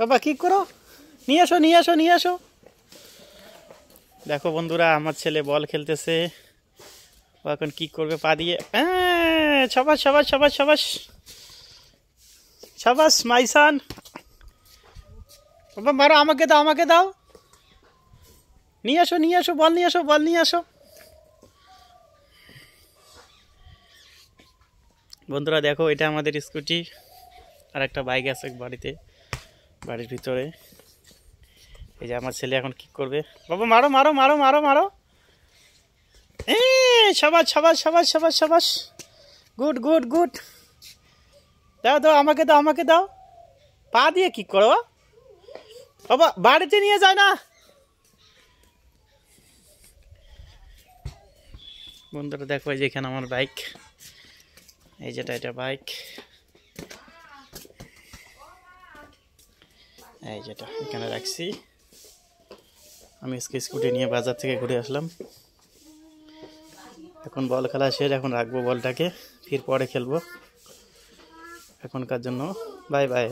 বাবা কি করো, নিয়ে আসো নিয়ে আসো নিয়ে আসো। দেখো বন্ধুরা, আমার ছেলে বল খেলতেছে। ও এখন কি করবে? পা দিয়ে সাবাস সাবাস সাবাস সাবাস সাবাস মাইসান। বাবা মারো, আমাকে দাও আমাকে দাও। নিয়ে আসো নিয়ে আসো, বল নিয়ে আসো বল নিয়ে আসো। বন্ধুরা দেখো, এটা আমাদের স্কুটি, আর একটা বাইক আছে বাড়িতে, বাড়ির ভিতরে। এই যে আমার ছেলে এখন কি করবে। বাবা মারো মারো মারো মারো মারো। সাবাস সাবাস সাবাস সাবাস সাবাস, গুড গুড গুড। দাও দাও, আমাকে দাও আমাকে দাও। পা দিয়ে কি করো বাবা? বাড়িতে নিয়ে যায় না। বন্ধুরা দেখো, এই যে এখানে আমার বাইক, এই যেটা এটা বাইক, এই যেটা এখানে রাখছি। আমি স্কুটি নিয়ে বাজার থেকে ঘুরে আসলাম। এখন বল খেলা শেষ, এখন রাখবো বলটাকে, ফির পরে খেলবো। এখনকার জন্য বাই বাই।